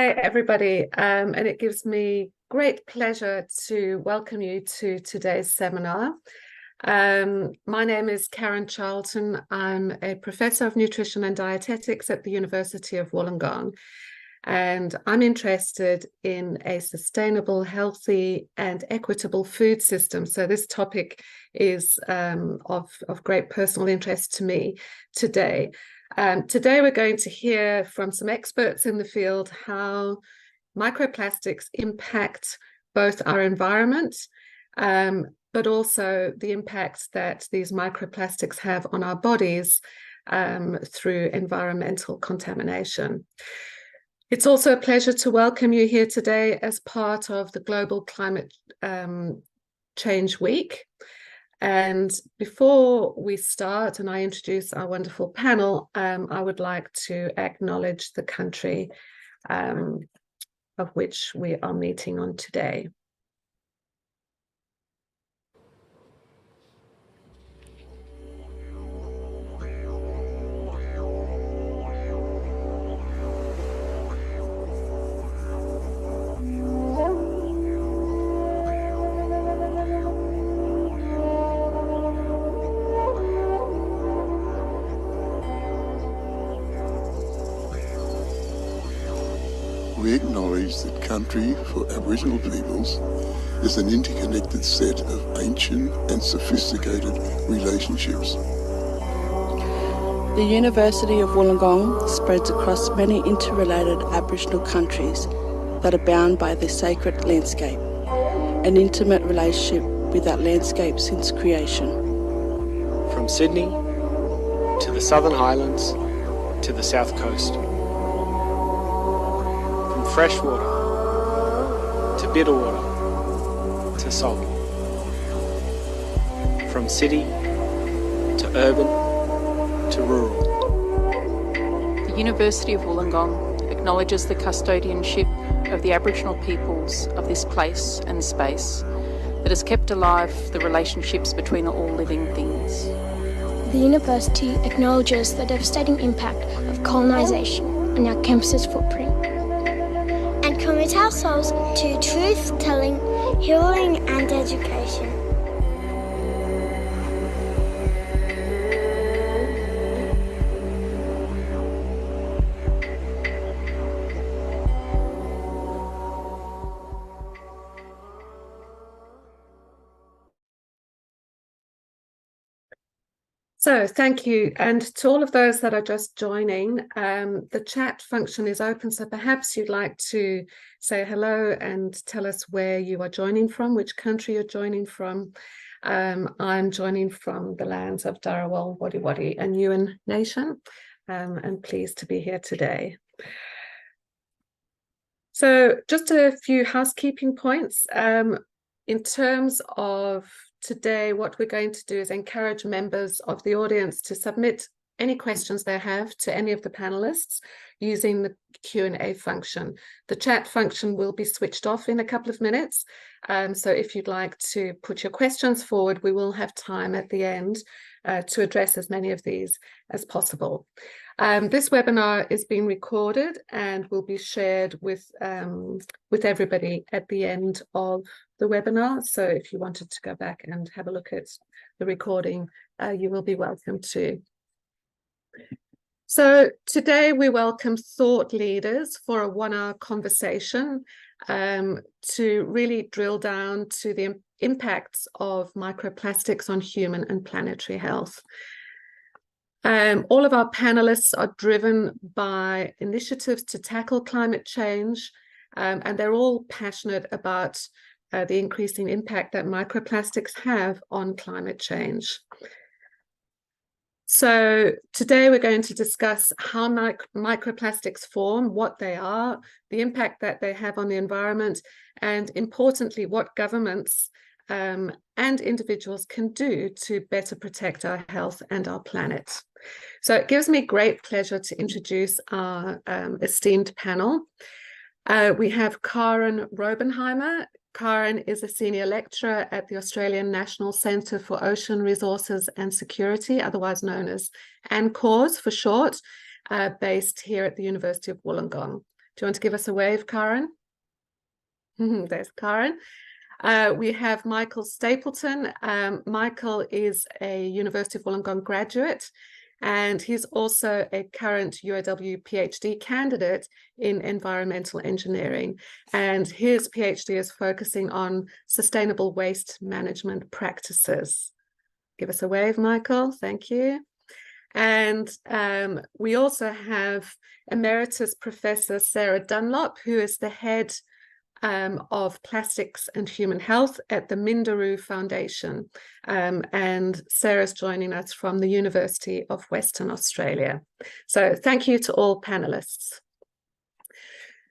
Hi, everybody, and it gives me great pleasure to welcome you to today's seminar. My name is Karen Charlton. I'm a professor of nutrition and dietetics at the University of Wollongong, and I'm interested in a sustainable, healthy, and equitable food system. So this topic is of great personal interest to me today. Today we're going to hear from some experts in the field how microplastics impact both our environment, but also the impact that these microplastics have on our bodies through environmental contamination. It's also a pleasure to welcome you here today as part of the Global Climate Change Week. And before we start and I introduce our wonderful panel, I would like to acknowledge the country of which we are meeting on today. We acknowledge that country for Aboriginal peoples is an interconnected set of ancient and sophisticated relationships. The University of Wollongong spreads across many interrelated Aboriginal countries that are bound by their sacred landscape, an intimate relationship with that landscape since creation. From Sydney to the Southern Highlands to the South Coast. Fresh water to bitter water to salt. From city to urban to rural. The University of Wollongong acknowledges the custodianship of the Aboriginal peoples of this place and space that has kept alive the relationships between all living things. The university acknowledges the devastating impact of colonisation on our campus's footprint. And commit ourselves to truth-telling, healing and education. So thank you. And to all of those that are just joining, the chat function is open. So perhaps you'd like to say hello and tell us where you are joining from, which country you're joining from. I'm joining from the lands of Dharawal, Wadi and Yuin Nation, and pleased to be here today. So just a few housekeeping points. In terms of today, what we're going to do is encourage members of the audience to submit any questions they have to any of the panelists using the Q&A function. The chat function will be switched off in a couple of minutes. So if you'd like to put your questions forward, we will have time at the end to address as many of these as possible. This webinar is being recorded and will be shared with everybody at the end of the webinar. So if you wanted to go back and have a look at the recording, you will be welcome to. So today we welcome thought leaders for a one-hour conversation to really drill down to the impacts of microplastics on human and planetary health. All of our panelists are driven by initiatives to tackle climate change, and they're all passionate about the increasing impact that microplastics have on climate change. So today we're going to discuss how microplastics form, what they are, the impact that they have on the environment, and importantly, what governments and individuals can do to better protect our health and our planet. So it gives me great pleasure to introduce our esteemed panel. We have Karen Raubenheimer. Karen is a senior lecturer at the Australian National Centre for Ocean Resources and Security, otherwise known as ANCORS for short, based here at the University of Wollongong. Do you want to give us a wave, Karen? There's Karen. We have Michael Stapleton. Michael is a University of Wollongong graduate, and he's also a current UAW PhD candidate in environmental engineering. And his PhD is focusing on sustainable waste management practices. Give us a wave, Michael. Thank you. And we also have Emeritus Professor Sarah Dunlop, who is the head of Plastics and Human Health at the Minderoo Foundation. And Sarah's joining us from the University of Western Australia. So thank you to all panelists.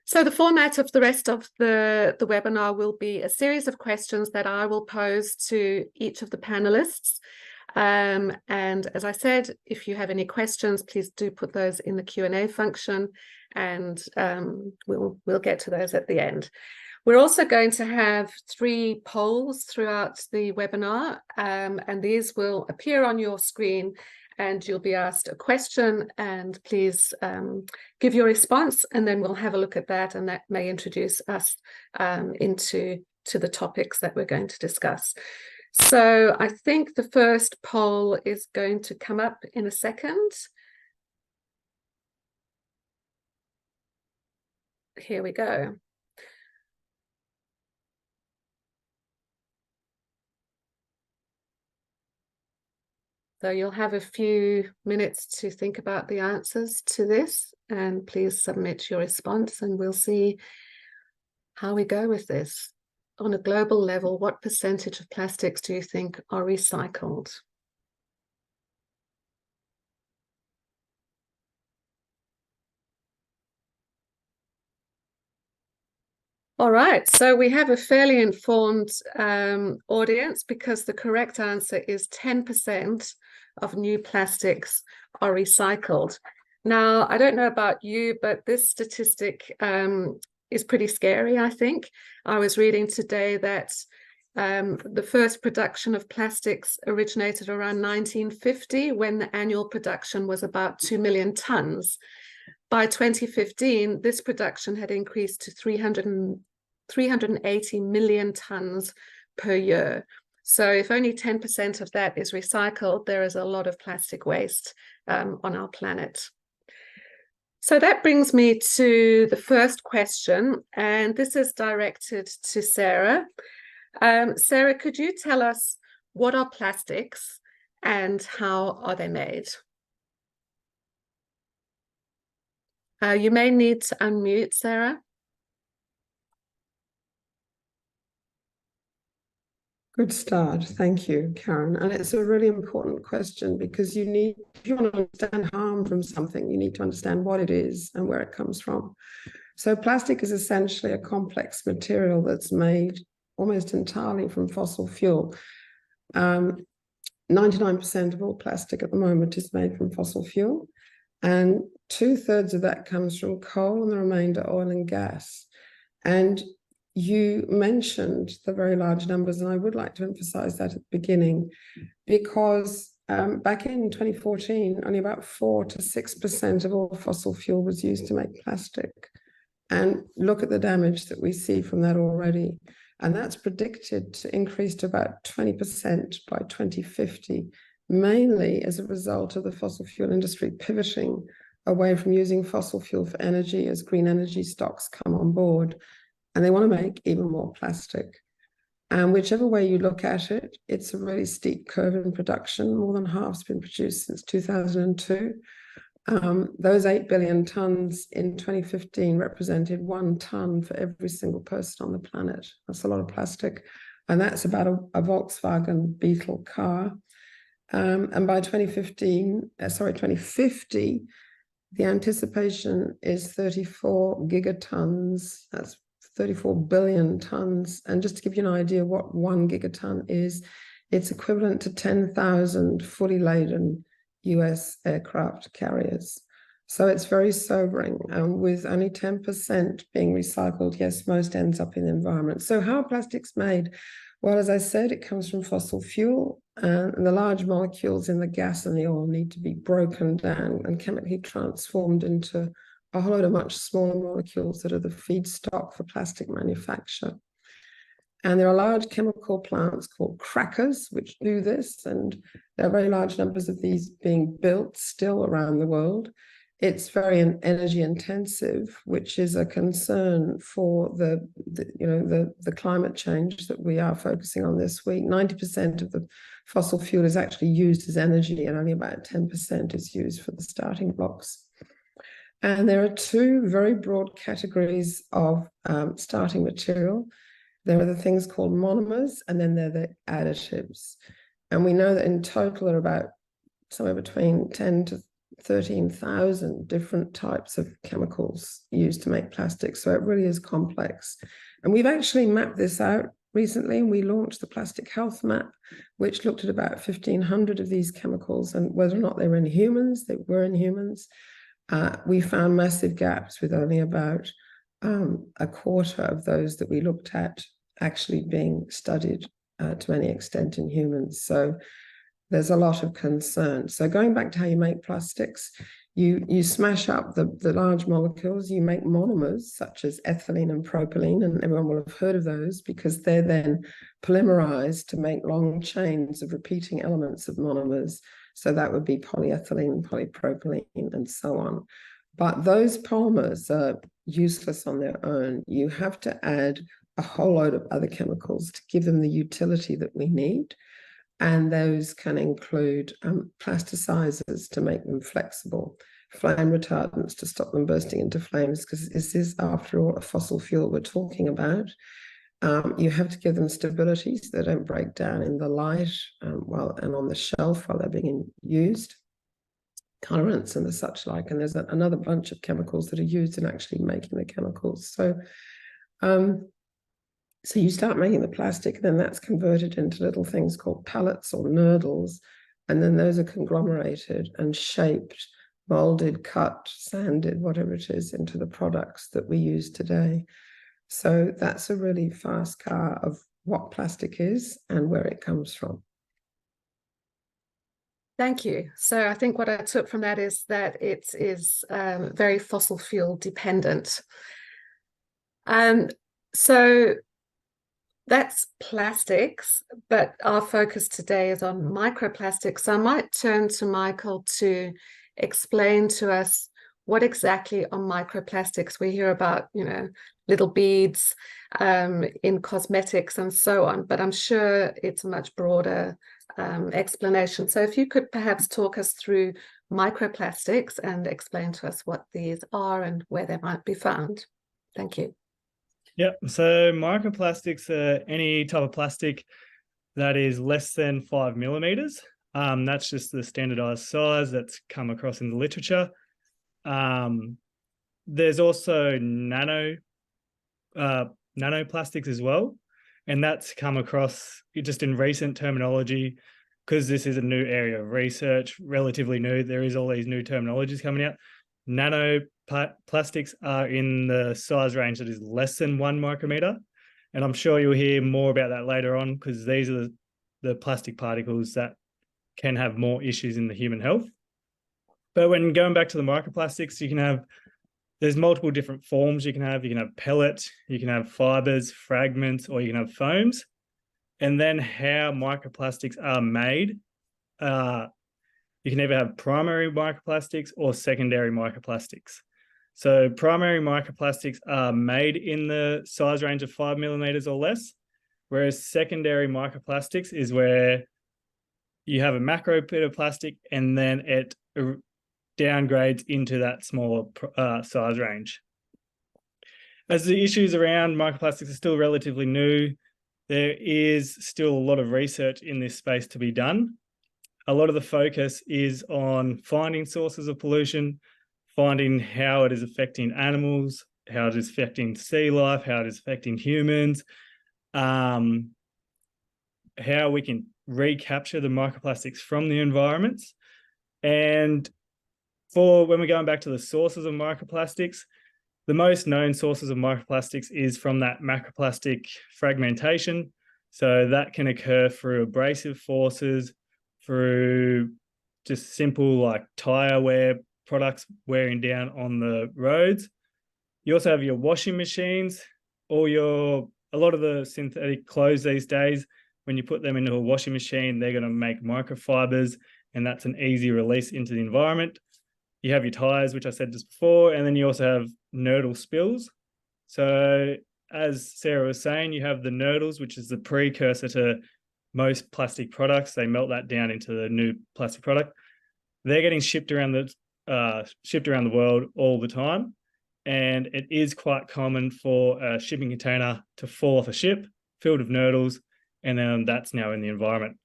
So the format of the rest of the webinar will be a series of questions that I will pose to each of the panelists. And as I said, if you have any questions, please do put those in the Q&A function, and we'll get to those at the end. We're also going to have 3 polls throughout the webinar, and these will appear on your screen, and you'll be asked a question, and please give your response, and then we'll have a look at that, and that may introduce us into the topics that we're going to discuss. So I think the first poll is going to come up in a second. Here we go. So you'll have a few minutes to think about the answers to this, and please submit your response, and we'll see how we go with this. On a global level, what percentage of plastics do you think are recycled? All right, so we have a fairly informed audience, because the correct answer is 10% of new plastics are recycled. Now, I don't know about you, but this statistic is pretty scary, I think. I was reading today that the first production of plastics originated around 1950, when the annual production was about 2 million tons. By 2015, this production had increased to 380 million tons per year. So if only 10% of that is recycled, there is a lot of plastic waste on our planet. So that brings me to the first question, and this is directed to Sarah. Sarah, could you tell us what are plastics and how are they made? You may need to unmute, Sarah. Good start. Thank you, Karen. And it's a really important question, because if you want to understand harm from something, you need to understand what it is and where it comes from. So plastic is essentially a complex material that's made almost entirely from fossil fuel. 99% of all plastic at the moment is made from fossil fuel, and 2/3 of that comes from coal, and the remainder oil and gas. And you mentioned the very large numbers, and I would like to emphasize that at the beginning, because back in 2014, only about 4 to 6% of all fossil fuel was used to make plastic. And look at the damage that we see from that already. And that's predicted to increase to about 20% by 2050, mainly as a result of the fossil fuel industry pivoting away from using fossil fuel for energy as green energy stocks come on board. And they want to make even more plastic. And whichever way you look at it, it's a really steep curve in production. More than half's been produced since 2002. Those 8 billion tons in 2015 represented 1 ton for every single person on the planet. That's a lot of plastic. And that's about a Volkswagen Beetle car. And by 2050, the anticipation is 34 gigatons. That's 34 billion tons. And just to give you an idea what 1 gigaton is, it's equivalent to 10,000 fully laden US aircraft carriers. So it's very sobering. With only 10% being recycled, yes, most ends up in the environment. So how are plastics made? Well, as I said, it comes from fossil fuel, and the large molecules in the gas and the oil need to be broken down and chemically transformed into a whole load of much smaller molecules that are the feedstock for plastic manufacture. And there are large chemical plants called crackers which do this, and there are very large numbers of these being built still around the world. It's very energy intensive, which is a concern for the climate change that we are focusing on this week. 90% of the fossil fuel is actually used as energy, and only about 10% is used for the starting blocks. And there are two very broad categories of starting material. There are the things called monomers, and then there are the additives. And we know that in total there are about somewhere between 10 to 13,000 different types of chemicals used to make plastics. So it really is complex. And we've actually mapped this out recently, and we launched the Plastic Health Map, which looked at about 1,500 of these chemicals and whether or not they were in humans. They were in humans. We found massive gaps with only about a quarter of those that we looked at actually being studied to any extent in humans. So there's a lot of concern. So going back to how you make plastics, you smash up the large molecules, you make monomers such as ethylene and propylene, and everyone will have heard of those because they're then polymerized to make long chains of repeating elements of monomers. So that would be polyethylene, polypropylene, and so on. But those polymers are useless on their own. You have to add a whole load of other chemicals to give them the utility that we need. And those can include plasticizers to make them flexible, flame retardants to stop them bursting into flames, because this is, after all, a fossil fuel we're talking about. You have to give them stability so they don't break down in the light and on the shelf while they're being used. Colorants and the such like, and there's another bunch of chemicals that are used in actually making the chemicals. So you start making the plastic, and then that's converted into little things called pellets or nurdles, and then those are conglomerated and shaped, molded, cut, sanded, whatever it is, into the products that we use today. So that's a really fast car of what plastic is and where it comes from. Thank you. So I think what I took from that is that it is very fossil fuel dependent. So that's plastics, but our focus today is on microplastics. So I might turn to Michael to explain to us what exactly are microplastics. We hear about, little beads in cosmetics and so on, but I'm sure it's a much broader explanation. So if you could perhaps talk us through microplastics and explain to us what these are and where they might be found. Thank you. Yeah, so microplastics are any type of plastic that is less than 5 millimeters. That's just the standardized size that's come across in the literature. There's also nanoplastics as well, and that's come across just in recent terminology, because this is a new area of research, relatively new. There is all these new terminologies coming out. Nanoplastics are in the size range that is less than 1 micrometer, and I'm sure you'll hear more about that later on, because these are the plastic particles that can have more issues in the human health. But when going back to the microplastics, there's multiple different forms you can have. You can have pellet, you can have fibers, fragments, or you can have foams. And then how microplastics are made, you can either have primary microplastics or secondary microplastics. So primary microplastics are made in the size range of 5 millimeters or less, whereas secondary microplastics is where you have a macro bit of plastic and then it downgrades into that smaller size range. As the issues around microplastics are still relatively new, there is still a lot of research in this space to be done. A lot of the focus is on finding sources of pollution, finding how it is affecting animals, how it is affecting sea life, how it is affecting humans, how we can recapture the microplastics from the environments. And when we're going back to the sources of microplastics, the most known sources of microplastics is from that macroplastic fragmentation. So that can occur through abrasive forces, through just simple like tire wear products wearing down on the roads. You also have your washing machines, a lot of the synthetic clothes these days, when you put them into a washing machine, they're going to make microfibers, and that's an easy release into the environment. You have your tires, which I said just before, and then you also have nurdle spills. So as Sarah was saying, you have the nurdles, which is the precursor to most plastic products. They melt that down into the new plastic product. They're getting shipped around the world all the time. And it is quite common for a shipping container to fall off a ship filled with nurdles, and then that's now in the environment.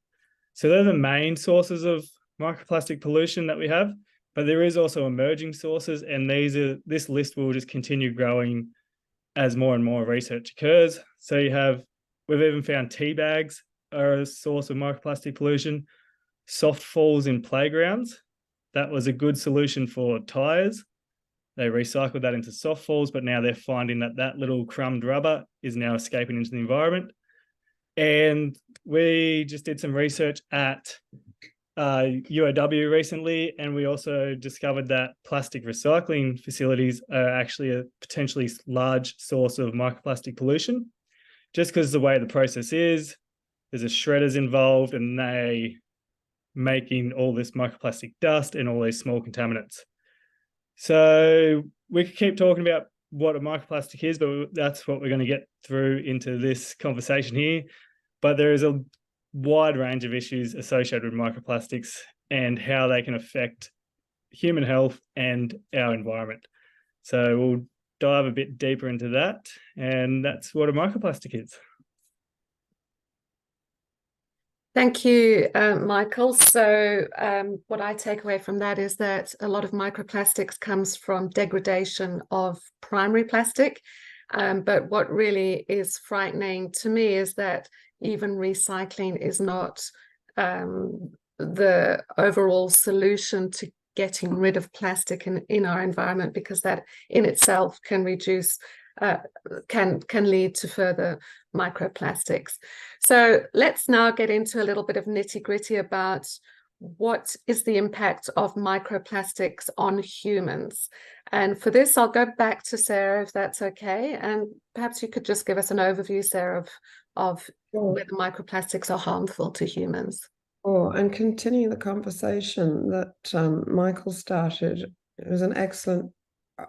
So they're the main sources of microplastic pollution that we have, but there is also emerging sources, and this list will just continue growing as more and more research occurs. So we've even found tea bags are a source of microplastic pollution, soft falls in playgrounds. That was a good solution for tires. They recycled that into soft falls, but now they're finding that little crumbed rubber is now escaping into the environment. And we just did some research at UOW recently, and we also discovered that plastic recycling facilities are actually a potentially large source of microplastic pollution, just because the way the process is, there's a shredders involved, and they making all this microplastic dust and all these small contaminants. So we could keep talking about what a microplastic is, but that's what we're going to get through into this conversation here. But there is a wide range of issues associated with microplastics and how they can affect human health and our environment. So we'll dive a bit deeper into that, and that's what a microplastic is. Thank you, Michael. So what I take away from that is that a lot of microplastics comes from degradation of primary plastic. But what really is frightening to me is that even recycling is not the overall solution to getting rid of plastic in our environment, because that in itself can reduce can lead to further microplastics. So let's now get into a little bit of nitty-gritty about what is the impact of microplastics on humans. And for this, I'll go back to Sarah, if that's okay. And perhaps you could just give us an overview, Sarah, of whether microplastics are harmful to humans. And continuing the conversation that Michael started, it was an excellent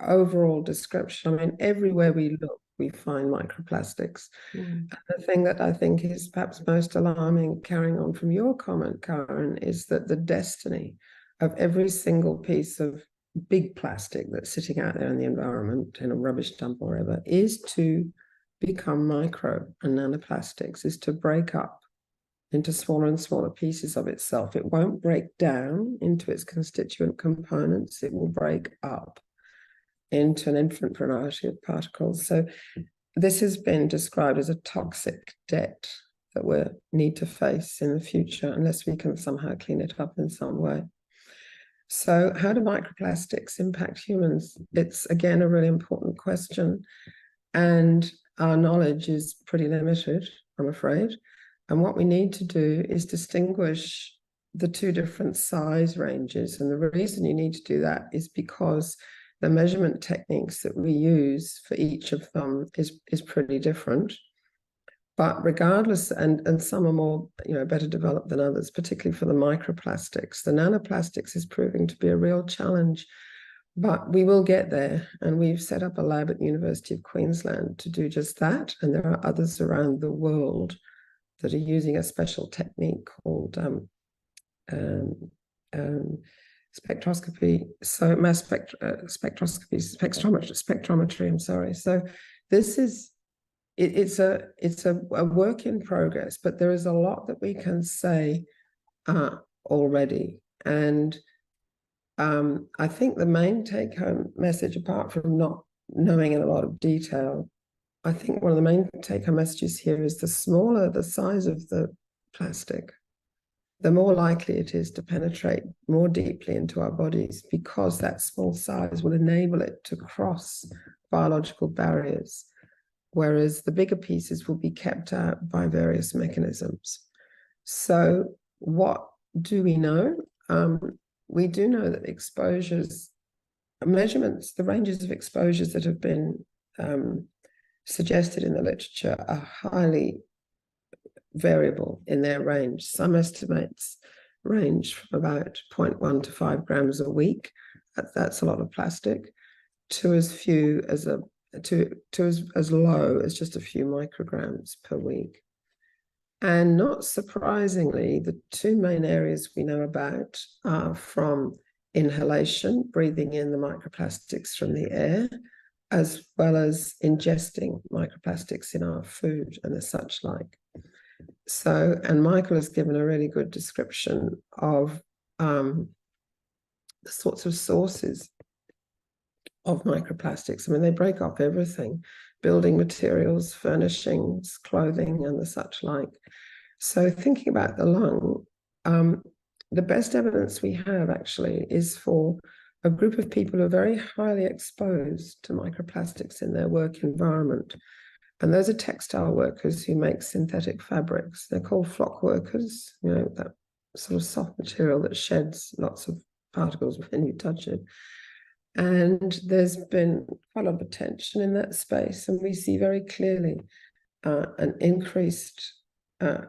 overall description. I mean, everywhere we look, we find microplastics. And the thing that I think is perhaps most alarming, carrying on from your comment, Karen, is that the destiny of every single piece of big plastic that's sitting out there in the environment, in a rubbish dump or wherever, is to become micro and nanoplastics, is to break up into smaller and smaller pieces of itself. It won't break down into its constituent components. It will break up into an infinite variety of particles. So this has been described as a toxic debt that we need to face in the future unless we can somehow clean it up in some way. So how do microplastics impact humans? It's, again, a really important question. And our knowledge is pretty limited, I'm afraid. And what we need to do is distinguish the two different size ranges. And the reason you need to do that is because the measurement techniques that we use for each of them is pretty different. But regardless, and some are more, better developed than others, particularly for the microplastics. The nanoplastics is proving to be a real challenge, but we will get there. And we've set up a lab at the University of Queensland to do just that. And there are others around the world that are using a special technique called spectroscopy, so mass spectrometry, I'm sorry. So this is, it's a work in progress, but there is a lot that we can say already. And I think the main take-home message, apart from not knowing in a lot of detail, I think one of the main take-home messages here is the smaller the size of the plastic, the more likely it is to penetrate more deeply into our bodies, because that small size will enable it to cross biological barriers, whereas the bigger pieces will be kept out by various mechanisms. So what do we know? We do know that exposures measurements, the ranges of exposures that have been suggested in the literature are highly variable in their range. Some estimates range from about 0.1 to 5 grams a week. That's a lot of plastic, to as few as as low as just a few micrograms per week. And not surprisingly, the two main areas we know about are from inhalation, breathing in the microplastics from the air, as well as ingesting microplastics in our food and the such like. So, and Michael has given a really good description of the sorts of sources of microplastics. I mean, they break up everything: building materials, furnishings, clothing, and the such like. So thinking about the lung, the best evidence we have actually is for a group of people who are very highly exposed to microplastics in their work environment. And those are textile workers who make synthetic fabrics. They're called flock workers, you know, that sort of soft material that sheds lots of particles when you touch it. And there's been quite a lot of attention in that space, and we see very clearly an increased, a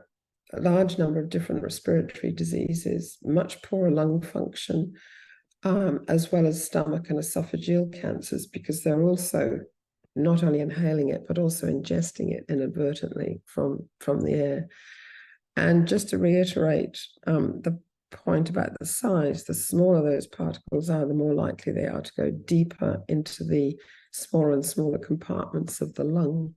large number of different respiratory diseases, much poorer lung function, as well as stomach and esophageal cancers, because they're also not only inhaling it, but also ingesting it inadvertently from the air. And just to reiterate the point about the size, the smaller those particles are, the more likely they are to go deeper into the smaller and smaller compartments of the lung.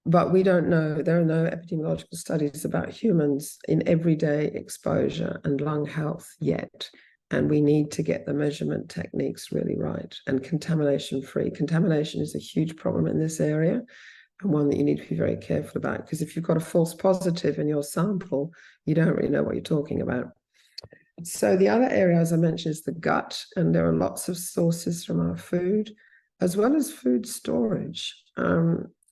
But we don't know, there are no epidemiological studies about humans in everyday exposure and lung health yet. And we need to get the measurement techniques really right and contamination-free. Contamination is a huge problem in this area, and one that you need to be very careful about, because if you've got a false positive in your sample, you don't really know what you're talking about. So the other area, as I mentioned, is the gut, and there are lots of sources from our food, as well as food storage.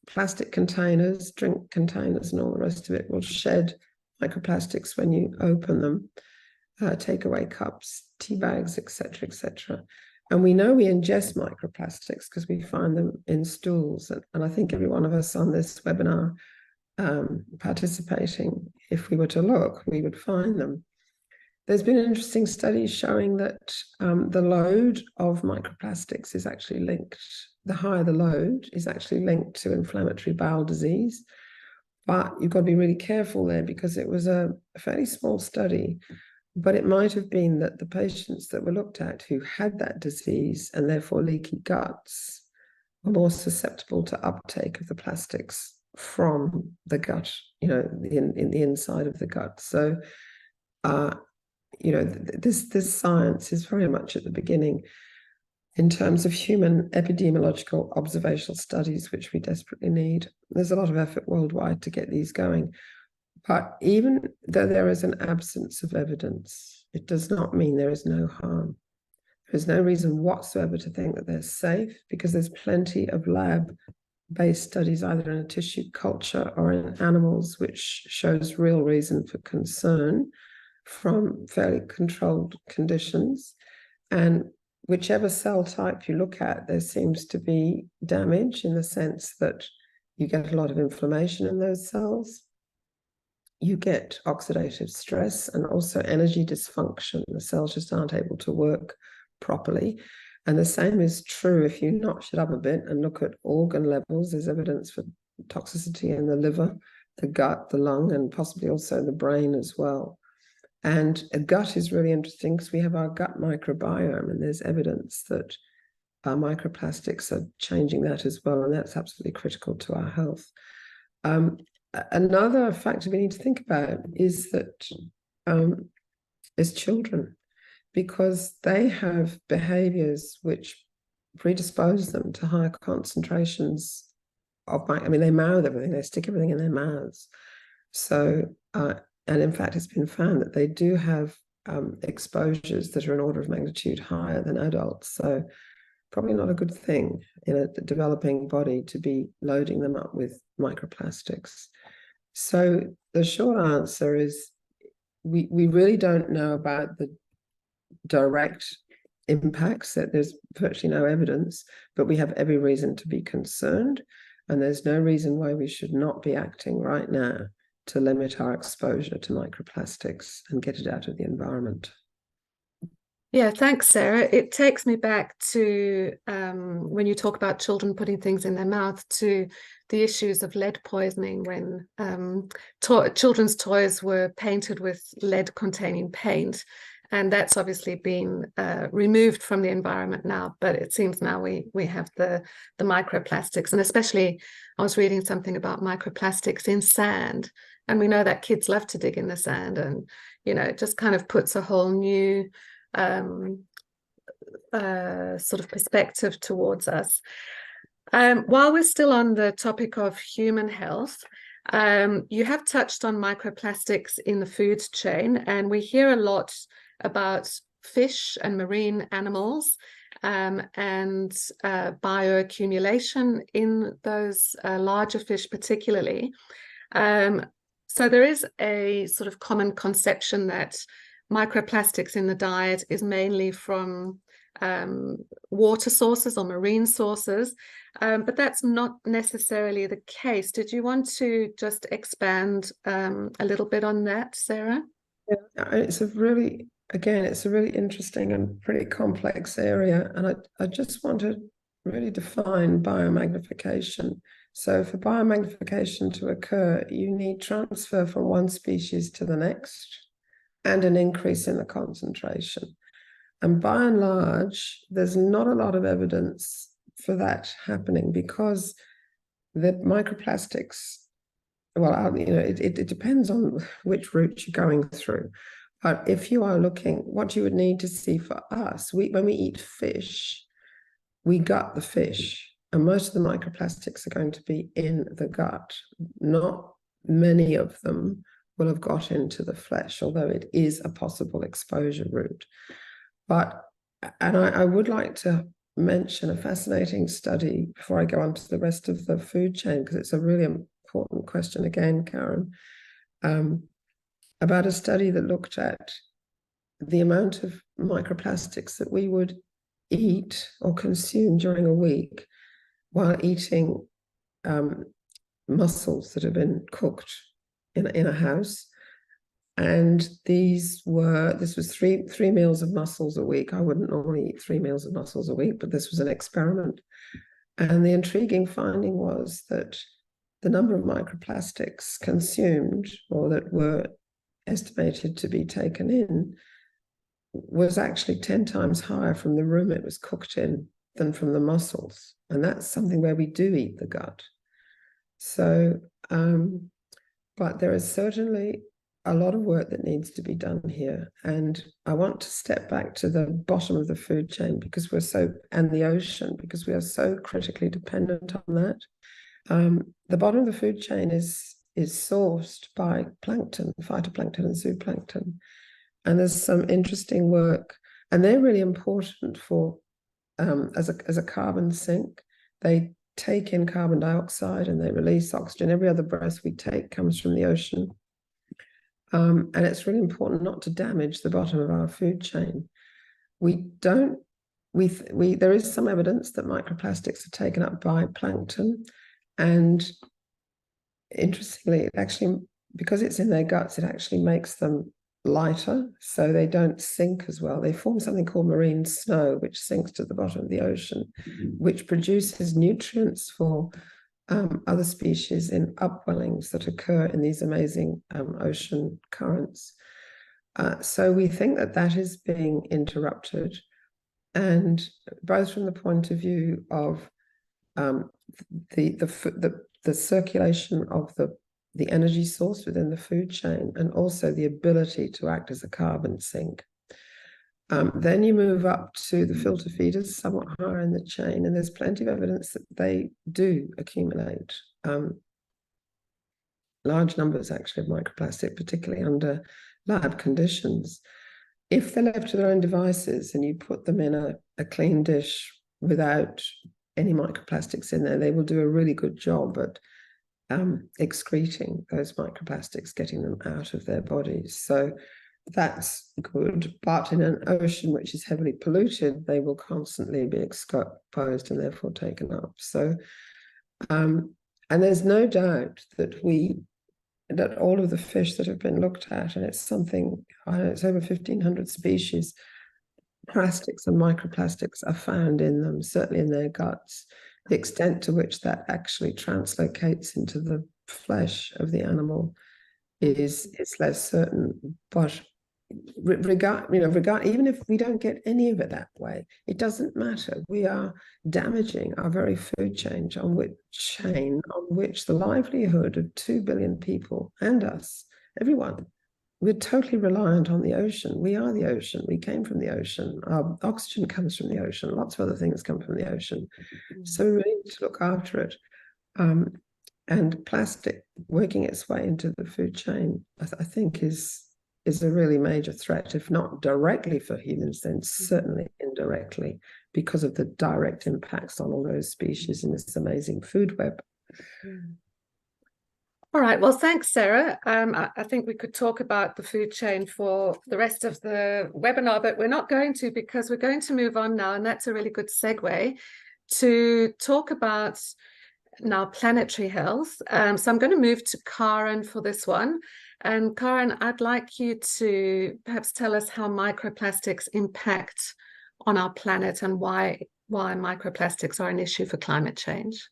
Plastic containers, drink containers, and all the rest of it will shed microplastics when you open them. Takeaway cups, tea bags, etc., etc. And we know we ingest microplastics because we find them in stools. And I think every one of us on this webinar participating, if we were to look, we would find them. There's been interesting studies showing that the load of microplastics is actually linked, the higher the load is actually linked to inflammatory bowel disease. But you've got to be really careful there, because it was a fairly small study. But it might have been that the patients that were looked at who had that disease and therefore leaky guts were more susceptible to uptake of the plastics from the gut, you know, in the inside of the gut. So, you know, this science is very much at the beginning in terms of human epidemiological observational studies, which we desperately need. There's a lot of effort worldwide to get these going. But even though there is an absence of evidence, it does not mean there is no harm. There's no reason whatsoever to think that they're safe, because there's plenty of lab-based studies, either in a tissue culture or in animals, which shows real reason for concern from fairly controlled conditions. And whichever cell type you look at, there seems to be damage, in the sense that you get a lot of inflammation in those cells. You get oxidative stress and also energy dysfunction. The cells just aren't able to work properly. And the same is true if you notch it up a bit and look at organ levels. There's evidence for toxicity in the liver, the gut, the lung, and possibly also the brain as well. And a gut is really interesting because we have our gut microbiome, and there's evidence that our microplastics are changing that as well, and that's absolutely critical to our health. Another factor we need to think about is that is children, because they have behaviors which predispose them to higher concentrations of, I mean, they mouth everything, they stick everything in their mouths. So, and in fact, it's been found that they do have exposures that are an order of magnitude higher than adults. So probably not a good thing in a developing body to be loading them up with microplastics. So the short answer is we really don't know about the direct impacts, that there's virtually no evidence, but we have every reason to be concerned. And there's no reason why we should not be acting right now to limit our exposure to microplastics and get it out of the environment. Yeah, thanks, Sarah. It takes me back to when you talk about children putting things in their mouth, to the issues of lead poisoning when children's toys were painted with lead-containing paint. And that's obviously been removed from the environment now, but it seems now we have the microplastics. And especially, I was reading something about microplastics in sand, and we know that kids love to dig in the sand, and it just kind of puts a whole new sort of perspective towards us. While we're still on the topic of human health, you have touched on microplastics in the food chain, and we hear a lot about fish and marine animals and bioaccumulation in those larger fish particularly. So there is a sort of common conception that microplastics in the diet is mainly from water sources or marine sources, but that's not necessarily the case. Did you want to just expand a little bit on that, Sarah? Yeah, it's a really interesting and pretty complex area, and I just want to really define biomagnification. So for biomagnification to occur, you need transfer from one species to the next and an increase in the concentration. And by and large, there's not a lot of evidence for that happening, because the microplastics, well, it depends on which route you're going through. But if you are looking, what you would need to see for us, when we eat fish, we gut the fish, and most of the microplastics are going to be in the gut. Not many of them will have got into the flesh, although it is a possible exposure route. And I would like to mention a fascinating study before I go on to the rest of the food chain, because it's a really important question again, Karen, about a study that looked at the amount of microplastics that we would eat or consume during a week while eating mussels that have been cooked in a house. And this was three meals of mussels a week. I wouldn't normally eat 3 meals of mussels a week, but this was an experiment. And the intriguing finding was that the number of microplastics consumed, or that were estimated to be taken in, was actually 10 times higher from the room it was cooked in than from the mussels. And that's something where we do eat the gut. So, but there is certainly a lot of work that needs to be done here. And I want to step back to the bottom of the food chain, because and the ocean, because we are so critically dependent on that. The bottom of the food chain is sourced by plankton, phytoplankton and zooplankton. And there's some interesting work, and they're really important for as a carbon sink. They take in carbon dioxide and they release oxygen. Every other breath we take comes from the ocean. And it's really important not to damage the bottom of our food chain. There is some evidence that microplastics are taken up by plankton, and interestingly, it actually, because it's in their guts, it actually makes them lighter, so they don't sink as well. They form something called marine snow, which sinks to the bottom of the ocean, which produces nutrients for other species in upwellings that occur in these amazing ocean currents. So we think that is being interrupted, and both from the point of view of the circulation of the energy source within the food chain, and also the ability to act as a carbon sink. Then you move up to the filter feeders, somewhat higher in the chain, and there's plenty of evidence that they do accumulate large numbers, actually, of microplastic, particularly under lab conditions. If they're left to their own devices and you put them in a clean dish without any microplastics in there, they will do a really good job at excreting those microplastics, getting them out of their bodies. So that's good, but in an ocean which is heavily polluted, they will constantly be exposed and therefore taken up. So, and there's no doubt that that all of the fish that have been looked at, and it's something, I know it's over 1,500 species, plastics and microplastics are found in them, certainly in their guts. The extent to which that actually translocates into the flesh of the animal is less certain, but even if we don't get any of it that way, it doesn't matter. We are damaging our very food chain on which the livelihood of 2 billion people and us, everyone, we're totally reliant on the ocean. We are the ocean. We came from the ocean. Our oxygen comes from the ocean. Lots of other things come from the ocean. So we really need to look after it. And plastic working its way into the food chain, I think is a really major threat, if not directly for humans, then certainly indirectly, because of the direct impacts on all those species in this amazing food web. All right, well, thanks, Sarah. I think we could talk about the food chain for the rest of the webinar, but we're not going to, because we're going to move on now, and that's a really good segue to talk about now planetary health. So I'm going to move to Karen for this one. And Karen, I'd like you to perhaps tell us how microplastics impact on our planet and why microplastics are an issue for climate change.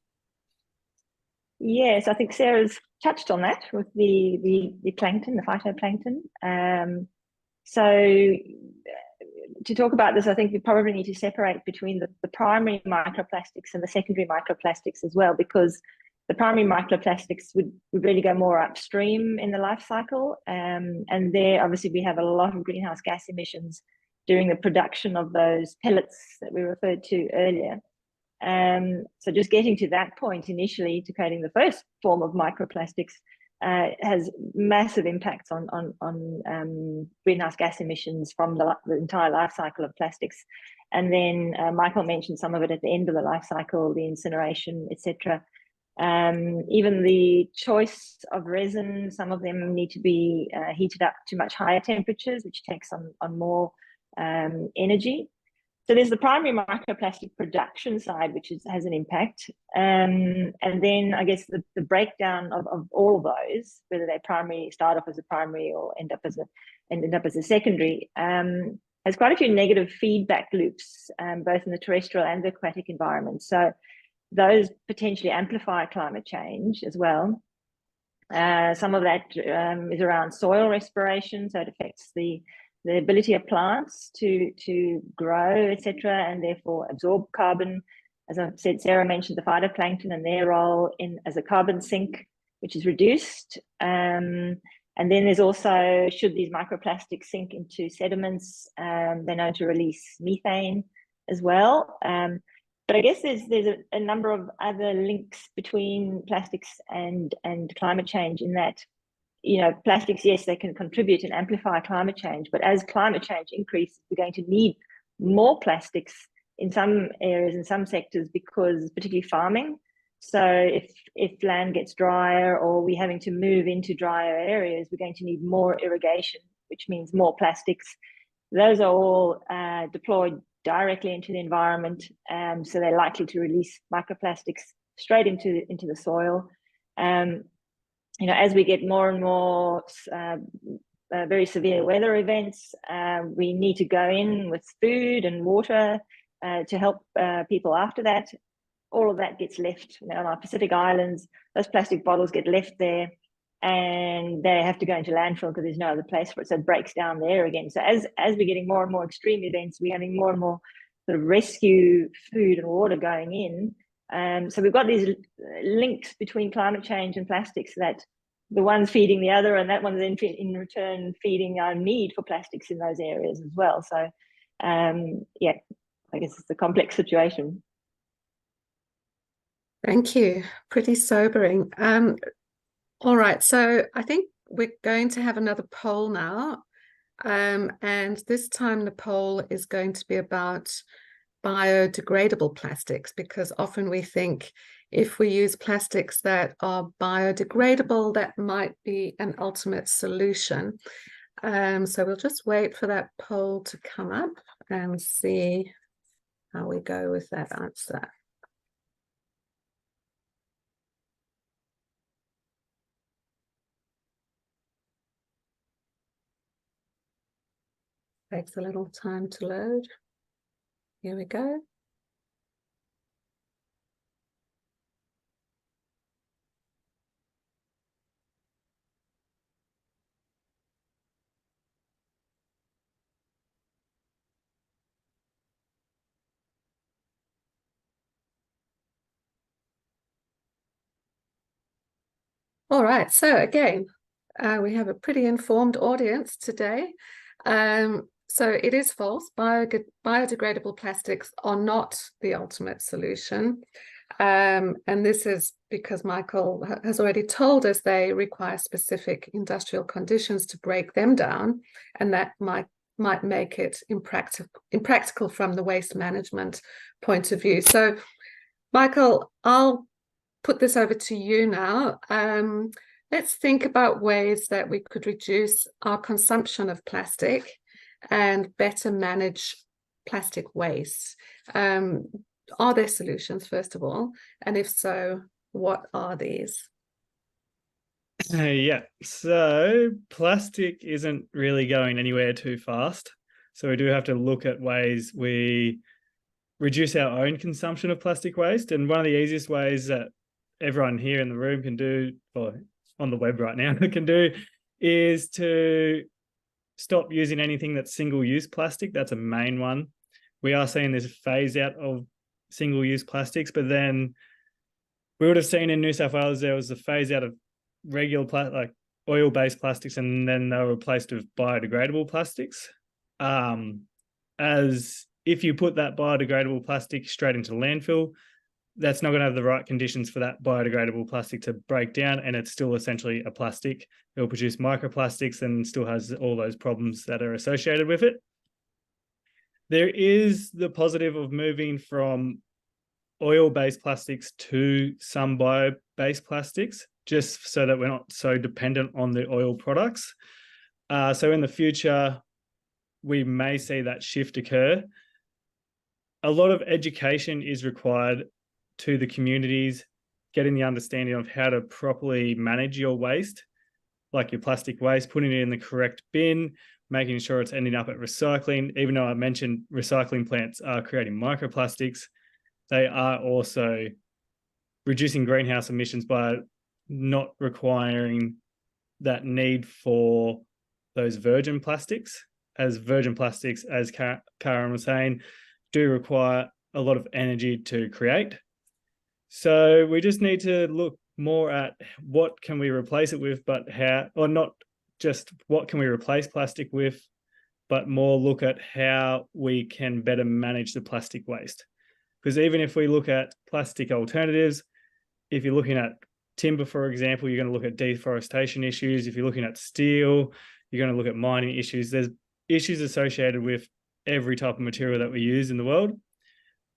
Yes, I think Sarah's touched on that with the plankton, the phytoplankton. So to talk about this, I think we probably need to separate between the primary microplastics and the secondary microplastics as well, because the primary microplastics would really go more upstream in the life cycle. And there, obviously, we have a lot of greenhouse gas emissions during the production of those pellets that we referred to earlier. So just getting to that point initially to creating the first form of microplastics has massive impacts on greenhouse gas emissions from the entire life cycle of plastics. And then Michael mentioned some of it at the end of the life cycle, the incineration, etc. Even the choice of resin, some of them need to be heated up to much higher temperatures, which takes on more energy. So there's the primary microplastic production side, which has an impact. And then I guess the breakdown of all of those, whether they start off as a primary or end up as a secondary, has quite a few negative feedback loops, both in the terrestrial and the aquatic environment. So those potentially amplify climate change as well. Some of that is around soil respiration, so it affects the ability of plants to grow, etc., and therefore absorb carbon. As I said, Sarah mentioned the phytoplankton and their role as a carbon sink, which is reduced. And then there's also, should these microplastics sink into sediments, they're known to release methane as well. But I guess there's a number of other links between plastics and climate change, in that, plastics, yes, they can contribute and amplify climate change, but as climate change increases, we're going to need more plastics in some areas, in some sectors, because particularly farming. So if land gets drier or we're having to move into drier areas, we're going to need more irrigation, which means more plastics. Those are all deployed directly into the environment, so they're likely to release microplastics straight into the soil. As we get more and more very severe weather events, we need to go in with food and water to help people after that. All of that gets left on our Pacific Islands. Those plastic bottles get left there, and they have to go into landfill because there's no other place for it. So it breaks down there again. So as we're getting more and more extreme events, we're having more and more sort of rescue food and water going in. So we've got these links between climate change and plastics, that the one's feeding the other, and that one's in return feeding our need for plastics in those areas as well. So, yeah, I guess it's a complex situation. Thank you. Pretty sobering. All right, so I think we're going to have another poll now. And this time the poll is going to be about biodegradable plastics, because often we think if we use plastics that are biodegradable, that might be an ultimate solution. So we'll just wait for that poll to come up and see how we go with that answer. Takes a little time to load. Here we go. All right, so again, we have a pretty informed audience today. So it is false. Biodegradable plastics are not the ultimate solution. And this is because Michael has already told us they require specific industrial conditions to break them down, and that might make it impractical from the waste management point of view. So, Michael, I'll put this over to you now. Let's think about ways that we could reduce our consumption of plastic and better manage plastic waste. Are there solutions, first of all? And if so, what are these? Yeah, so plastic isn't really going anywhere too fast. So we do have to look at ways we reduce our own consumption of plastic waste. And one of the easiest ways that everyone here in the room can do, or on the web right now can do, is to stop using anything that's single-use plastic. That's a main one. We are seeing this phase out of single-use plastics, but then we would have seen in New South Wales there was a phase out of regular like oil-based plastics, and then they were replaced with biodegradable plastics. As if you put that biodegradable plastic straight into landfill, that's not going to have the right conditions for that biodegradable plastic to break down, and it's still essentially a plastic. It will produce microplastics and still has all those problems that are associated with it. There is the positive of moving from oil-based plastics to some bio-based plastics, just so that we're not so dependent on the oil products. So in the future, we may see that shift occur. A lot of education is required to the communities, getting the understanding of how to properly manage your waste, like your plastic waste, putting it in the correct bin, making sure it's ending up at recycling. Even though I mentioned recycling plants are creating microplastics, they are also reducing greenhouse emissions by not requiring that need for those virgin plastics. As virgin plastics, as Karen was saying, do require a lot of energy to create. So we just need to look more at what can we replace it with, but how, or not just what can we replace plastic with, but more look at how we can better manage the plastic waste. Because even if we look at plastic alternatives, if you're looking at timber, for example, you're going to look at deforestation issues. If you're looking at steel, you're going to look at mining issues. There's issues associated with every type of material that we use in the world.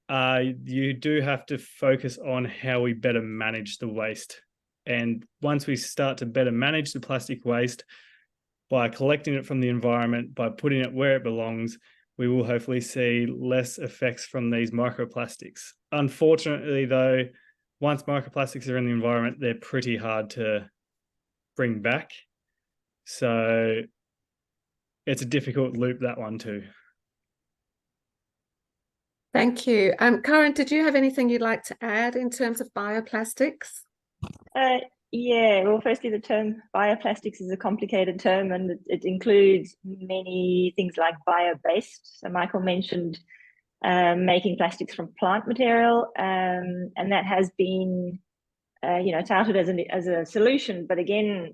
You do have to focus on how we better manage the waste. And once we start to better manage the plastic waste by collecting it from the environment, by putting it where it belongs, we will hopefully see less effects from these microplastics. Unfortunately, though, once microplastics are in the environment, they're pretty hard to bring back. So it's a difficult loop, that one too. Thank you. Karen, did you have anything you'd like to add in terms of bioplastics? Yeah, well, firstly, the term bioplastics is a complicated term, and it includes many things like bio-based. So Michael mentioned making plastics from plant material, and that has been, touted as a solution. But again,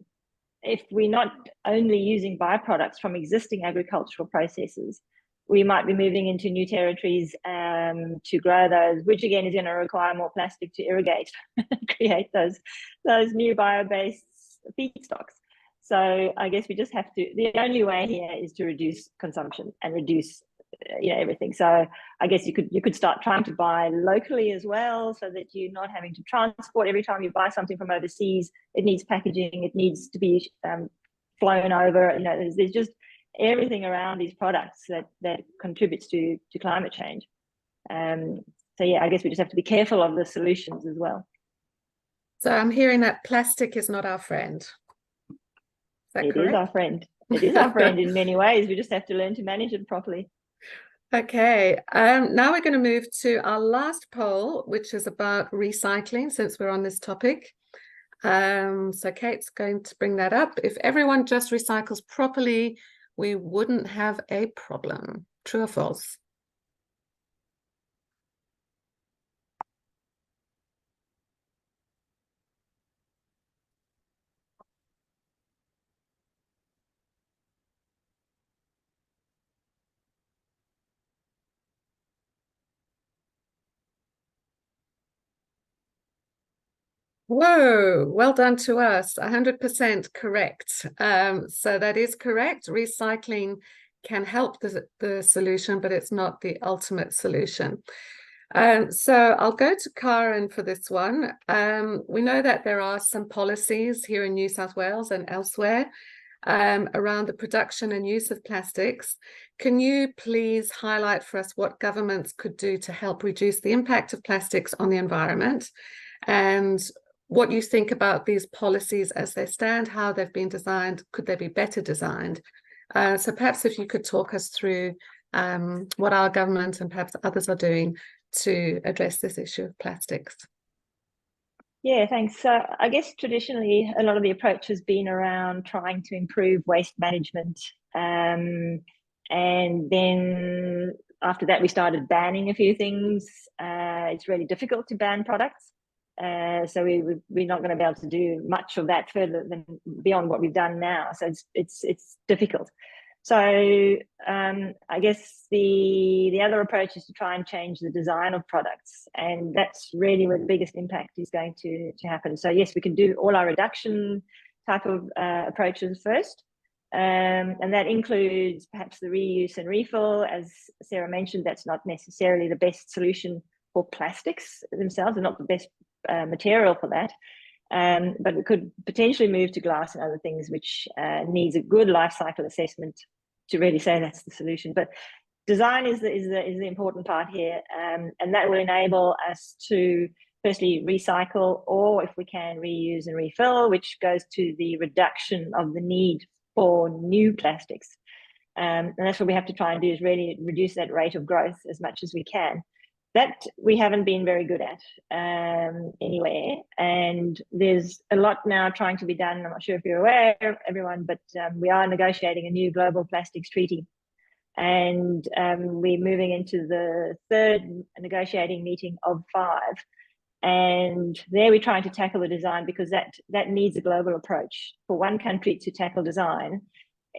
if we're not only using byproducts from existing agricultural processes, we might be moving into new territories to grow those, which again is going to require more plastic to irrigate, create those new bio-based feedstocks. So I guess we just have to, the only way here is to reduce consumption and reduce everything. So I guess you could start trying to buy locally as well, so that you're not having to transport. Every time you buy something from overseas, it needs packaging, it needs to be flown over. There's just everything around these products that contributes to climate change. So yeah, I guess we just have to be careful of the solutions as well. So I'm hearing that plastic is not our friend. Is that correct? It is our friend. It is our friend in many ways. We just have to learn to manage it properly. Okay, now we're going to move to our last poll, which is about recycling, since we're on this topic. So Kate's going to bring that up. If everyone just recycles properly, we wouldn't have a problem. True or false? Whoa, well done to us. 100% correct. So that is correct. Recycling can help the solution, but it's not the ultimate solution. So I'll go to Karen for this one. We know that there are some policies here in New South Wales and elsewhere around the production and use of plastics. Can you please highlight for us what governments could do to help reduce the impact of plastics on the environment, and what you think about these policies as they stand, how they've been designed, could they be better designed? So perhaps if you could talk us through what our government and perhaps others are doing to address this issue of plastics. Yeah, thanks. So I guess traditionally a lot of the approach has been around trying to improve waste management. And then after that, we started banning a few things. It's really difficult to ban products. So we're not going to be able to do much of that further than beyond what we've done now. So it's difficult. So I guess the other approach is to try and change the design of products, and that's really where the biggest impact is going to happen. So yes, we can do all our reduction type of approaches first, and that includes perhaps the reuse and refill. As Sarah mentioned, that's not necessarily the best solution for plastics themselves. They're not the best material for that, but we could potentially move to glass and other things, which needs a good life cycle assessment to really say that's the solution. But design is the important part here, and that will enable us to firstly recycle, or if we can, reuse and refill, which goes to the reduction of the need for new plastics. And that's what we have to try and do, is really reduce that rate of growth as much as we can. That we haven't been very good at anywhere, and there's a lot now trying to be done. I'm not sure if you're aware, everyone, but we are negotiating a new global plastics treaty, and we're moving into the third negotiating meeting of 5, and there we're trying to tackle the design, because that needs a global approach. For one country to tackle design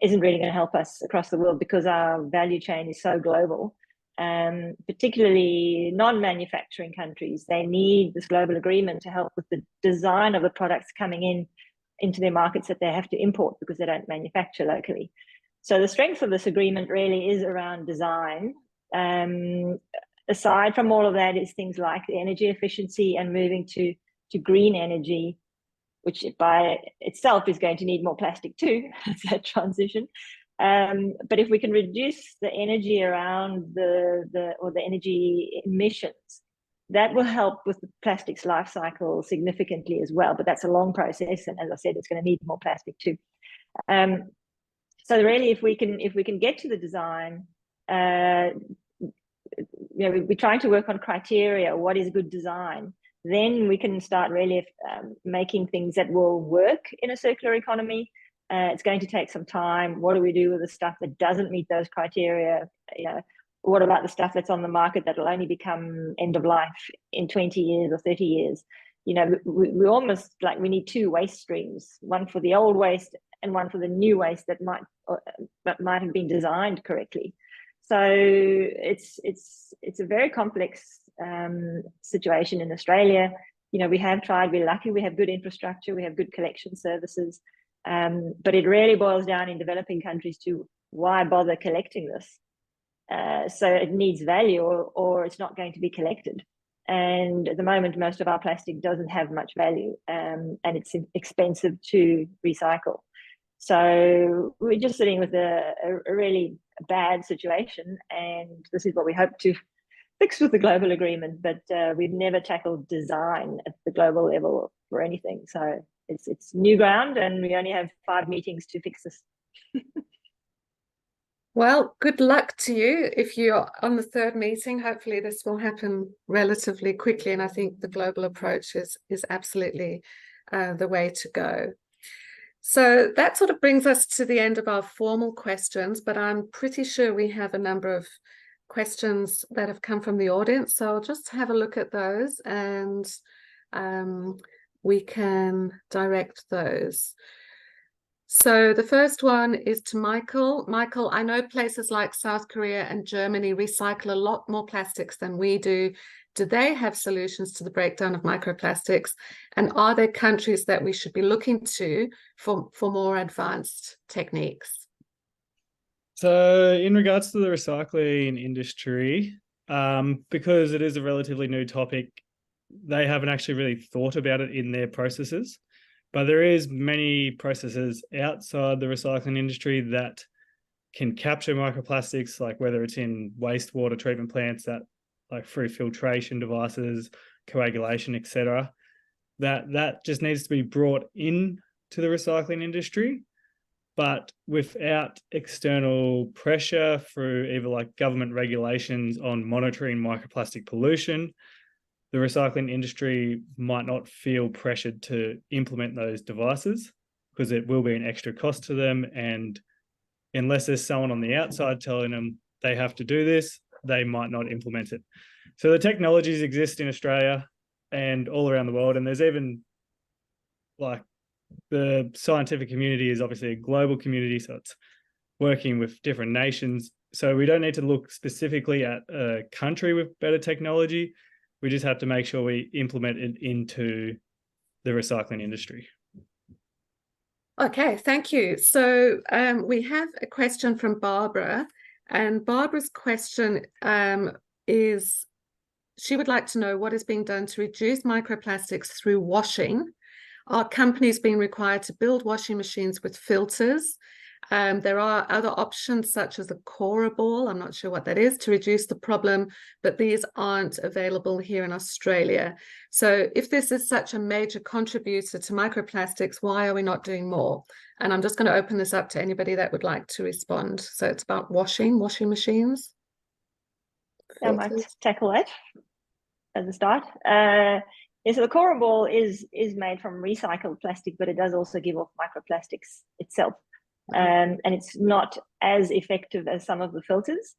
isn't really going to help us across the world, because our value chain is so global. Particularly non-manufacturing countries, they need this global agreement to help with the design of the products coming into their markets that they have to import, because they don't manufacture locally. So the strength of this agreement really is around design. Aside from all of that is things like the energy efficiency and moving to green energy, which by itself is going to need more plastic too, that transition. But if we can reduce the energy around the energy emissions, that will help with the plastics life cycle significantly as well. But that's a long process, and as I said, it's going to need more plastic too. So really, if we can get to the design, we're trying to work on criteria. What is good design? Then we can start really making things that will work in a circular economy. It's going to take some time. What do we do with the stuff that doesn't meet those criteria? What about the stuff that's on the market that will only become end of life in 20 years or 30 years? We almost we need 2 waste streams, one for the old waste and one for the new waste that might have been designed correctly. So it's a very complex situation in Australia. We have tried. We're lucky. We have good infrastructure. We have good collection services. But it really boils down in developing countries to why bother collecting this? So it needs value, or it's not going to be collected. And at the moment, most of our plastic doesn't have much value, and it's expensive to recycle. So we're just sitting with a really bad situation, and this is what we hope to fix with the global agreement, but we've never tackled design at the global level for anything. So it's new ground, and we only have 5 meetings to fix this. Well, good luck to you if you're on the 3rd meeting. Hopefully this will happen relatively quickly, and I think the global approach is absolutely the way to go. So that sort of brings us to the end of our formal questions, but I'm pretty sure we have a number of questions that have come from the audience. So I'll just have a look at those, and we can direct those. So the first one is to Michael. Michael, I know places like South Korea and Germany recycle a lot more plastics than we do. Do they have solutions to the breakdown of microplastics? And are there countries that we should be looking to for more advanced techniques? So in regards to the recycling industry, because it is a relatively new topic, they haven't actually really thought about it in their processes. But there is many processes outside the recycling industry that can capture microplastics, like whether it's in wastewater treatment plants, that like through filtration devices, coagulation, etc. That just needs to be brought in to the recycling industry, but without external pressure through either like government regulations on monitoring microplastic pollution. The recycling industry might not feel pressured to implement those devices because it will be an extra cost to them. And unless there's someone on the outside telling them they have to do this, they might not implement it. So the technologies exist in Australia and all around the world. And there's even like the scientific community is obviously a global community. So it's working with different nations. So we don't need to look specifically at a country with better technology. We just have to make sure we implement it into the recycling industry. Okay, thank you. So we have a question from Barbara, and Barbara's question is, she would like to know what is being done to reduce microplastics through washing. Are companies being required to build washing machines with filters? There are other options such as a Cora ball, I'm not sure what that is, to reduce the problem, but these aren't available here in Australia. So if this is such a major contributor to microplastics, why are we not doing more? And I'm just going to open this up to anybody that would like to respond. So it's about washing machines. I might tackle that at the start. Yeah, so the Cora ball is made from recycled plastic, but it does also give off microplastics itself. And it's not as effective as some of the filters.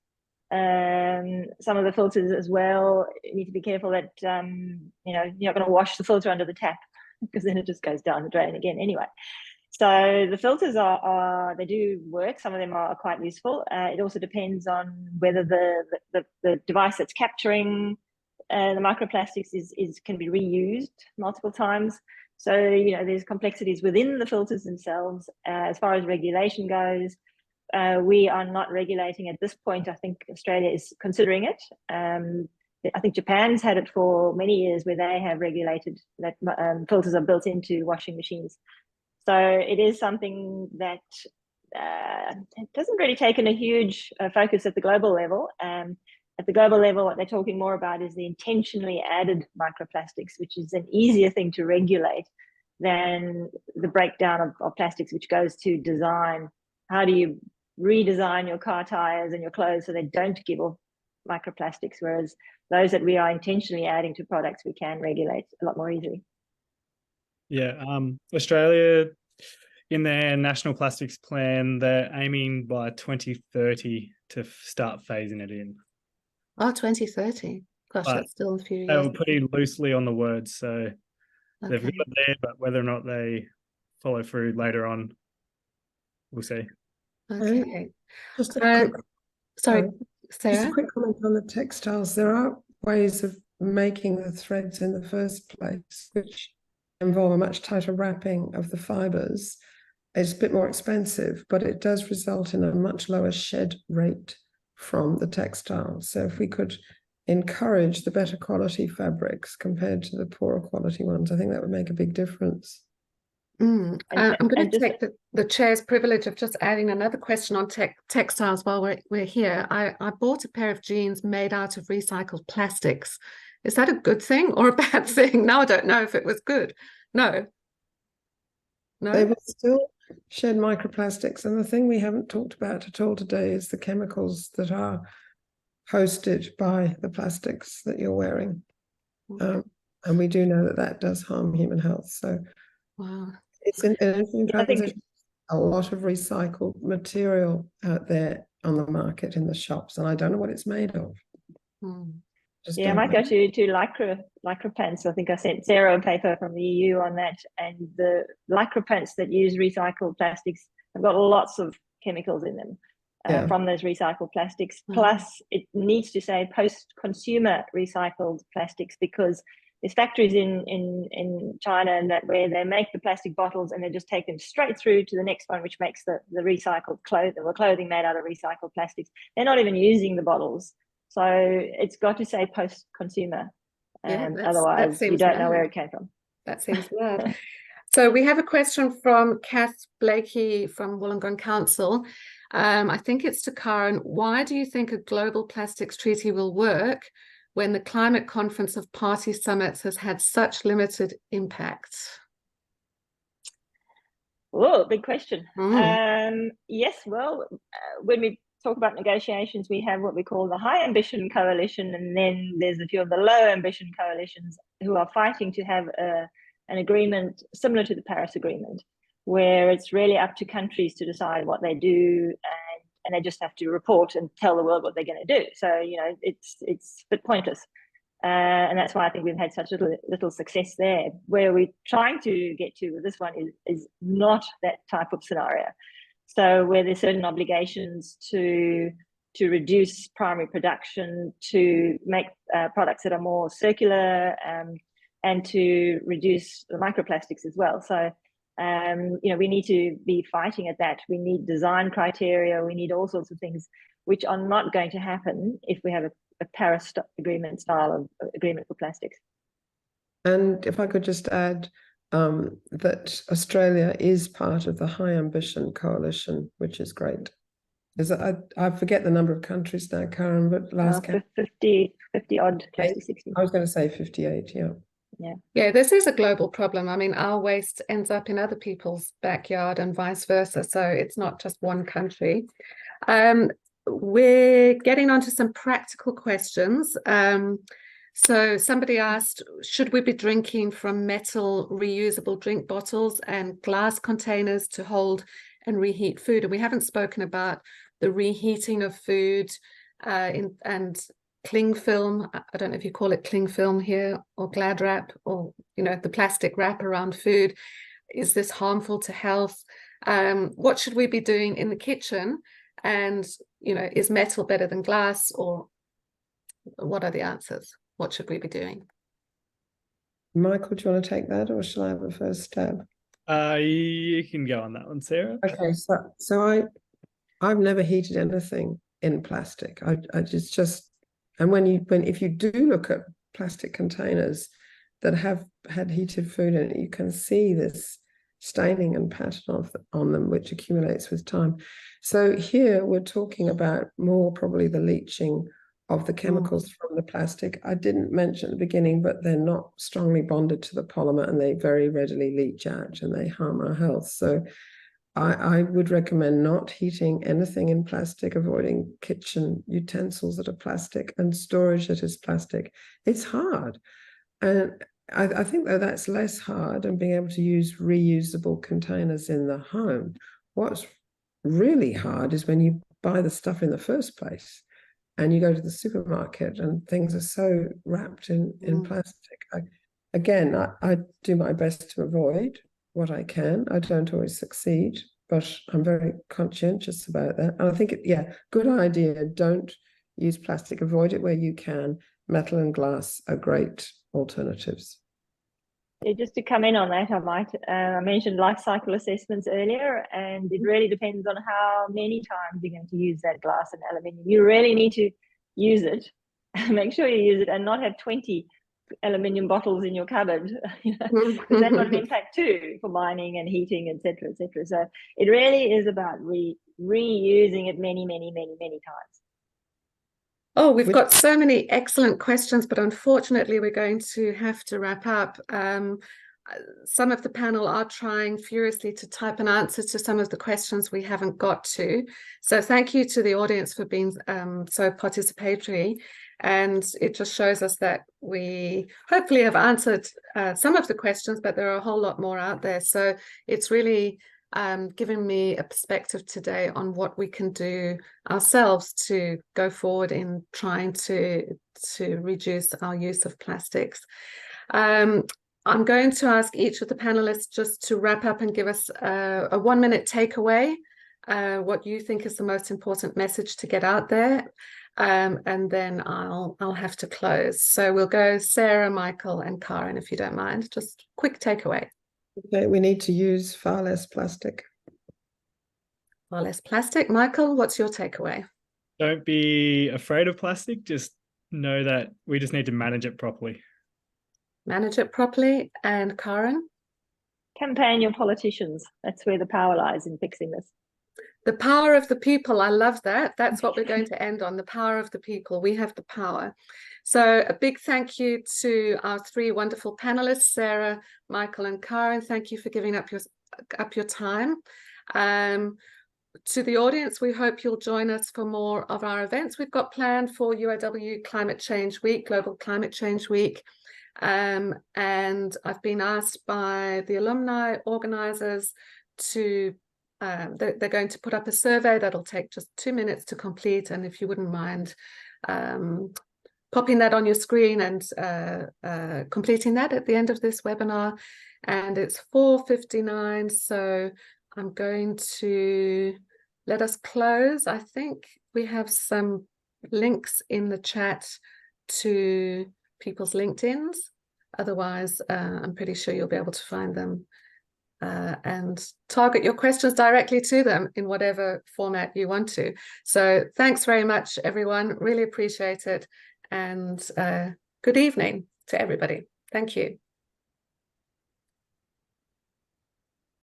Some of the filters as well, you need to be careful that you know, you're not going to wash the filter under the tap, because then it just goes down the drain again anyway. So the filters are they do work. Some of them are quite useful. It also depends on whether the device that's capturing the microplastics can be reused multiple times. So, you know, there's complexities within the filters themselves. As far as regulation goes, we are not regulating at this point. I think Australia is considering it. I think Japan's had it for many years, where they have regulated that filters are built into washing machines. So it is something that it doesn't really take in a huge focus at the global level. At the global level, what they're talking more about is the intentionally added microplastics, which is an easier thing to regulate than the breakdown of plastics, which goes to design. How do you redesign your car tires and your clothes so they don't give off microplastics? Whereas those that we are intentionally adding to products, we can regulate a lot more easily. Yeah, Australia, in their National Plastics Plan, they're aiming by 2030 to start phasing it in. Oh, 2030. Gosh, But that's still a few years. they were pretty loosely on the words, so they've got Okay. it there, but whether or not they follow through later on, we'll see. Okay. Just a quick, Sorry, just a Sarah? quick comment on the textiles. There are ways of making the threads in the first place, which involve a much tighter wrapping of the fibers. It's a bit more expensive, but it does result in a much lower shed rate from the textile. So if we could encourage the better quality fabrics compared to the poorer quality ones, I think that would make a big difference. I'm going to just take the chair's privilege of just adding another question on textiles while we're here. I bought a pair of jeans made out of recycled plastics. Is that a good thing or a bad thing? Now I don't know if it was good. No. They will still shed microplastics. And the thing we haven't talked about at all today is the chemicals that are hosted by the plastics that you're wearing. And we do know that that does harm human health. So wow. It's an interesting I think transition. A lot of recycled material out there on the market in the shops, and I don't know what it's made of. Yeah, I might go to lycra pants. I think I sent Sarah a paper from the EU on that, and the lycra pants that use recycled plastics have got lots of chemicals in them from those recycled plastics. Plus, it needs to say post-consumer recycled plastics, because there's factories in China and that where they make the plastic bottles and they just take them straight through to the next one, which makes the recycled clothing made out of recycled plastics. They're not even using the bottles. So it's got to say post-consumer. Otherwise, you don't know where it came from. That seems bad. So we have a question from Kath Blakey from Wollongong Council. I think it's to Karen. Why do you think a global plastics treaty will work when the climate conference of party summits has had such limited impact? Oh, big question. Yes, well, when we talk about negotiations, we have what we call the high ambition coalition, and then there's a few of the low ambition coalitions who are fighting to have an agreement similar to the Paris Agreement, where it's really up to countries to decide what they do, and they just have to report and tell the world what they're going to do. So, you know, it's a bit pointless. And that's why I think we've had such little success there. Where we're trying to get to with this one is not that type of scenario. So where there's certain obligations to reduce primary production, to make products that are more circular, and to reduce the microplastics as well. So you know, we need to be fighting at that. We need design criteria. We need all sorts of things which are not going to happen if we have a Paris Agreement style of agreement for plastics. And if I could just add that Australia is part of the High Ambition Coalition, which is great. I forget the number of countries now, Karen, but last 50 odd, close to 60. I was going to say 58, yeah. Yeah, this is a global problem. I mean, our waste ends up in other people's backyard and vice versa. So it's not just one country. We're getting on to some practical questions. So somebody asked, should we be drinking from metal reusable drink bottles and glass containers to hold and reheat food? And we haven't spoken about the reheating of food and cling film. I don't know if you call it cling film here, or Glad wrap, or, you know, the plastic wrap around food. Is this harmful to health? What should we be doing in the kitchen? And, you know, is metal better than glass, or what are the answers? What should we be doing? Michael, do you want to take that, or shall I have a first stab? You can go on that one, Sarah. Okay, so I've never heated anything in plastic. I just and if you do look at plastic containers that have had heated food in it, you can see this staining and pattern on them, which accumulates with time. So here we're talking about more probably the leaching of the chemicals from the plastic. I didn't mention at the beginning, but they're not strongly bonded to the polymer, and they very readily leach out and they harm our health. So I would recommend not heating anything in plastic, avoiding kitchen utensils that are plastic and storage that is plastic. It's hard. And I think though that's less hard, and being able to use reusable containers in the home. What's really hard is when you buy the stuff in the first place and you go to the supermarket and things are so wrapped in plastic. I do my best to avoid what I can. I don't always succeed, but I'm very conscientious about that. And I think, good idea. Don't use plastic. Avoid it where you can. Metal and glass are great alternatives. Yeah, just to come in on that, I mentioned life cycle assessments earlier, and it really depends on how many times you're going to use that glass and aluminium. You really need to use it. Make sure you use it and not have 20 aluminium bottles in your cupboard, because that will have an impact too for mining and heating, etc., etc. So it really is about reusing it many times. Oh, we've got so many excellent questions, but unfortunately we're going to have to wrap up. Some of the panel are trying furiously to type an answer to some of the questions we haven't got to. So thank you to the audience for being so participatory. And it just shows us that we hopefully have answered some of the questions, but there are a whole lot more out there. So it's really given me a perspective today on what we can do ourselves to go forward in trying to reduce our use of plastics. I'm going to ask each of the panelists just to wrap up and give us a 1-minute takeaway, what you think is the most important message to get out there, and then I'll have to close. So we'll go Sarah, Michael, and Karen, if you don't mind. Just quick takeaway. Okay, we need to use far less plastic. Far less plastic. Michael, what's your takeaway? Don't be afraid of plastic. Just know that we just need to manage it properly. Manage it properly. And Karen? Campaign your politicians. That's where the power lies in fixing this. The power of the people. I love that. That's what we're going to end on, the power of the people. We have the power. So a big thank you to our 3 wonderful panelists, Sarah, Michael, and Karen. Thank you for giving up your time. To the audience, we hope you'll join us for more of our events we've got planned for UAW Climate Change Week, Global Climate Change Week. And I've been asked by the alumni organisers to they're going to put up a survey that'll take just 2 minutes to complete, and if you wouldn't mind popping that on your screen and completing that at the end of this webinar. And it's 4:59, so I'm going to let us close. I think we have some links in the chat to people's LinkedIns. Otherwise, I'm pretty sure you'll be able to find them and target your questions directly to them in whatever format you want to. So thanks very much, everyone. Really appreciate it. And good evening to everybody. Thank you.